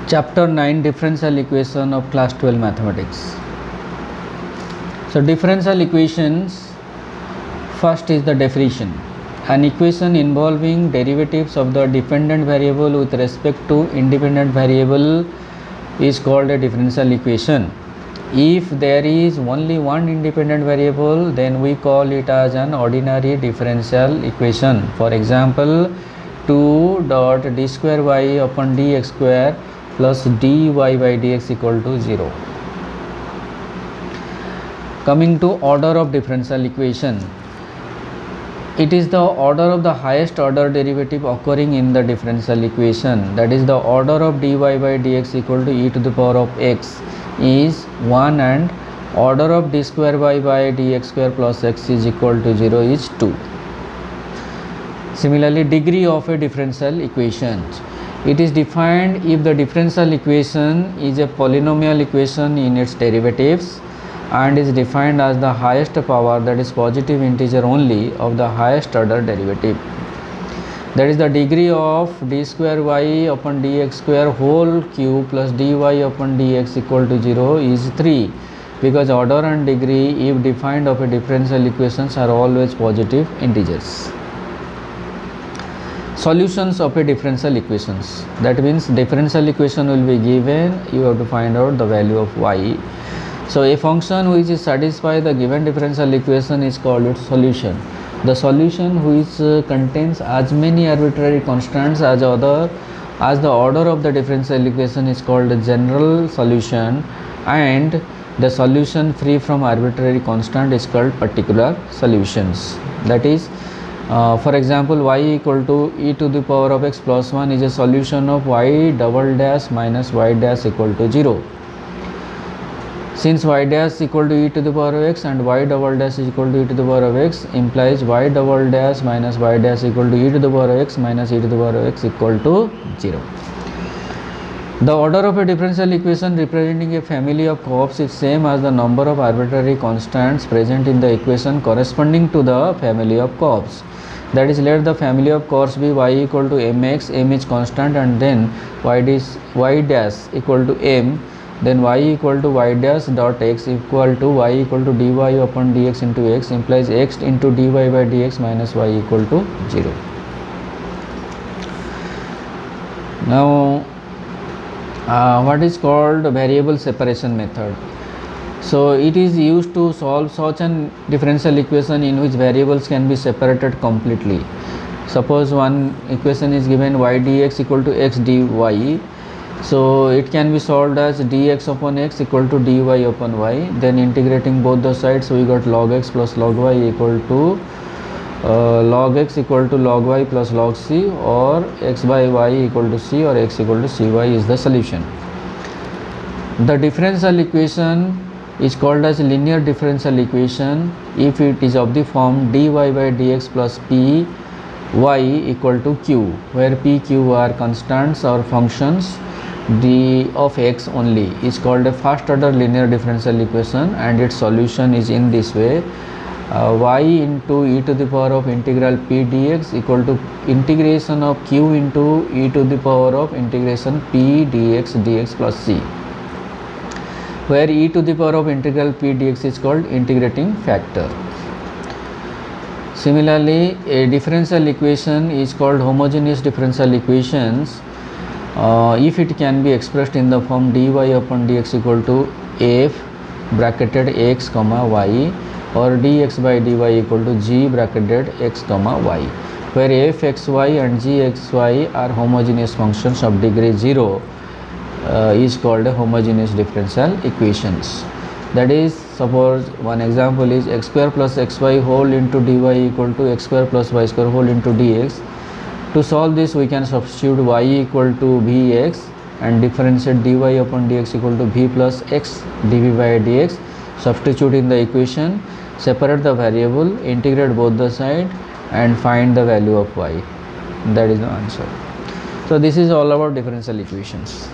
Chapter 9 Differential Equation of Class 12 Mathematics. So differential equations, first is the definition. An equation involving derivatives of the dependent variable with respect to independent variable is called a differential equation. If there is only one independent variable, then we call it as an ordinary differential equation. For example, 2 dot d square y upon dx square plus dy by dx equal to 0. Coming to order of differential equation, it is the order of the highest order derivative occurring in the differential equation, that is the order of dy by dx equal to e to the power of x is 1 and order of d square y by dx square plus x is equal to 0 is 2. Similarly, degree of a differential equation. It is defined if the differential equation is a polynomial equation in its derivatives and is defined as the highest power, that is positive integer only, of the highest order derivative. That is the degree of d square y upon dx square whole cube plus dy upon dx equal to 0 is 3, because order and degree, if defined of a differential equations, are always positive integers. Solutions of a differential equations, that means differential equation will be given, you have to find out the value of y. So a function which is satisfy the given differential equation is called its solution. The solution which contains as many arbitrary constants as the order of the differential equation is called the general solution, and the solution free from arbitrary constant is called particular solutions. That is, for example, y equal to e to the power of x plus 1 is a solution of y double dash minus y dash equal to 0. Since y dash equal to e to the power of x and y double dash is equal to e to the power of x, implies y double dash minus y dash equal to e to the power of x minus e to the power of x equal to 0. The order of a differential equation representing a family of curves is same as the number of arbitrary constants present in the equation corresponding to the family of curves. That is, let the family of curves be y equal to mx, m is constant, and then y dash equal to m, then y equal to y dash dot x equal to y equal to dy upon dx into x, implies x into dy by dx minus y equal to 0. Now what is called variable separation method. So it is used to solve such an differential equation in which variables can be separated completely. Suppose one equation is given y dx equal to x dy, so it can be solved as dx upon x equal to dy upon y, then integrating both the sides, so we got log x plus log y equal to log x equal to log y plus log c, or x by y equal to c, or x equal to cy is the solution. The differential equation is called as linear differential equation if it is of the form dy by dx plus p y equal to q, where p, q are constants or functions d of x only, is called a first order linear differential equation, and its solution is in this way. Y into e to the power of integral p dx equal to integration of q into e to the power of integration p dx plus c, where e to the power of integral p dx is called integrating factor. Similarly, a differential equation is called homogeneous differential equations if it can be expressed in the form dy upon dx equal to f bracketed x comma y, or dx by dy equal to g bracketed x comma y, where fxy and gxy are homogeneous functions of degree 0, is called a homogeneous differential equations. That is, suppose one example is x square plus xy whole into dy equal to x square plus y square whole into dx. To solve this, we can substitute y equal to vx and differentiate dy upon dx equal to v plus x dv by dx, substitute in the equation, separate the variable, integrate both the side, and find the value of y. That is the answer. So this is all about differential equations.